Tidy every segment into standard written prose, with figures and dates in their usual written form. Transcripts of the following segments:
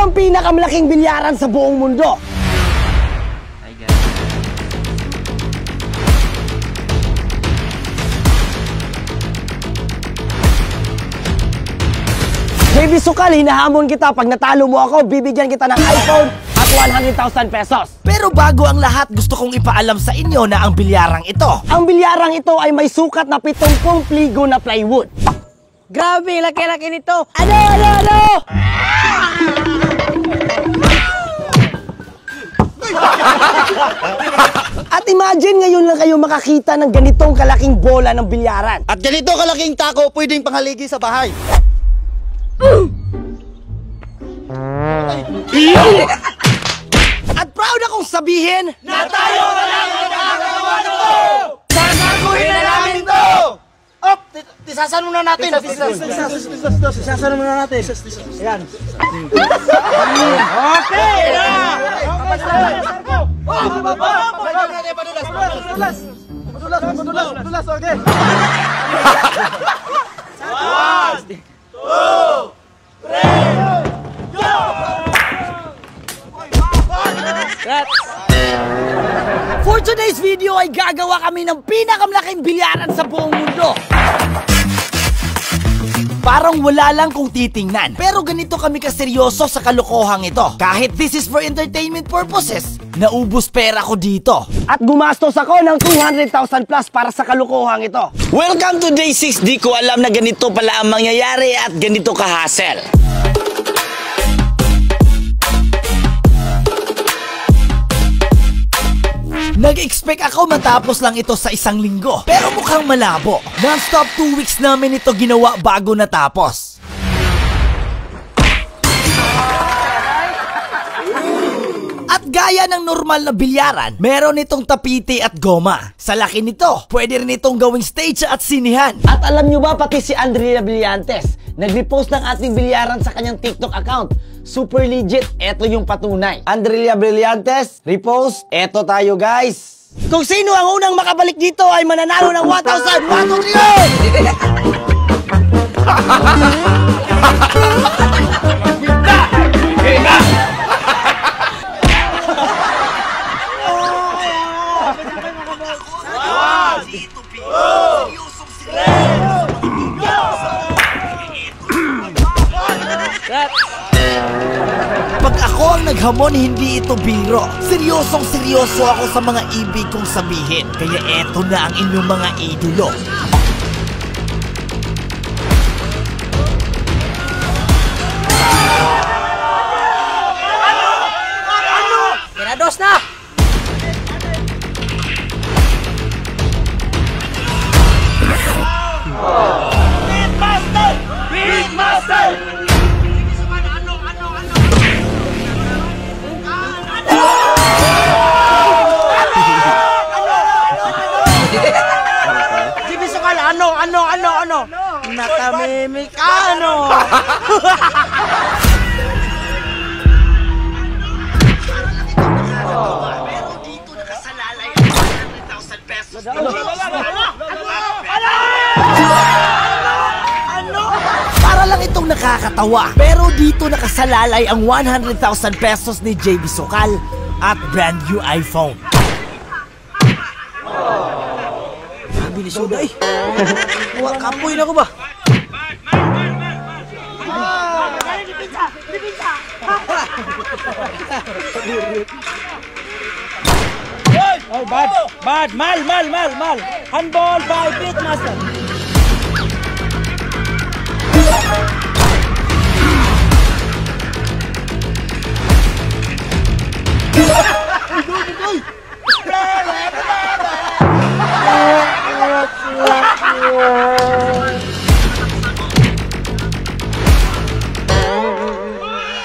ang pinakamalaking bilyaran sa buong mundo. JB Sukal, hinahamon kita. Pag natalo mo ako, bibigyan kita ng iPhone at 100,000 pesos. Pero bago ang lahat, gusto kong ipaalam sa inyo na ang bilyarang ito. Ang bilyarang ito ay may sukat na 70 pligo na plywood. Grabe, laki-laki nito. Ano? At imagine ngayon lang kayo makakita ng ganitong kalaking bola ng bilyaran. At ganito kalaking tako, pwedeng panghaligi sa bahay. At proud akong sabihin Na tayo na lang ang nakakagawa nito! Sasaguhin na namin to! Op! Tisasan muna natin! Tisasan muna natin! Ayan! Okay! Madulas! Okay! 1, 2, 3, go! For today's video ay gagawa kami ng pinakamalaking bilyaran sa buong mundo. Parang wala lang kung titingnan. Pero ganito kami kaseryoso sa kalokohang ito. Kahit this is for entertainment purposes, naubos pera ko dito. At gumastos ako ng 200,000 plus para sa kalokohang ito. Welcome to day 6. Di ko alam na ganito pala ang mangyayari at ganito ka-hassle. Nag-expect ako matapos lang ito sa isang linggo. Pero mukhang malabo. Non-stop 2 weeks namin ito ginawa bago natapos. At gaya ng normal na bilyaran, meron itong tapiti at goma. Sa laki nito, pwede rin itong gawing stage at sinihan. At alam nyo ba, pati si Andrea Brillantes, nag-repost ng ating bilyaran sa kanyang TikTok account. Super legit, eto yung patunay. Andrea Brillantes, repost, eto tayo guys. Kung sino ang unang makabalik dito ay mananalo ng 1,000. 1, 2, 3, Pag ako ang naghamon, hindi ito biro. Seryosong-seryoso ako sa mga ibig kong sabihin. Kaya eto na ang inyong mga idolo. Tirados na! Beatmaster! Ano? Natamimik, ano? Pero dito nakasalalay ang 100,000 pesos. Para lang itong nakakatawa. Pero dito nakasalalay ang 100,000 pesos ni JB Sukal at brand new iPhone. Bilis yun ay. Kapoy na ko ba? Oh, bad, mal. Handball by Beatmaster.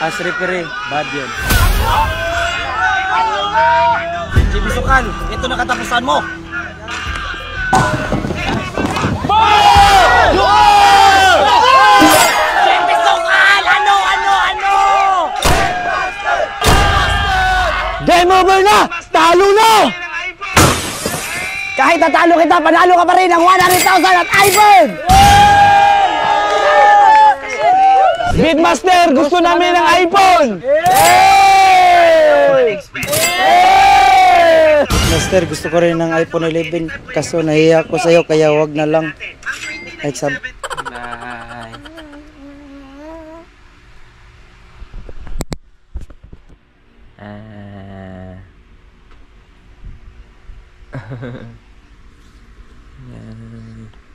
As referee, bad yun. JB Sukal, ito na katapusan mo. JB Sukal, ano? Game over na! Talo na! Kahit natalo kita, panalo ka pa rin ng 100,000 at iPhone! Beatmaster, gusto namin ng iPhone! Master, gusto ko rin ng iPhone 11 kaso nahiya ko sa'yo kaya wag na lang. Like sab... Yan.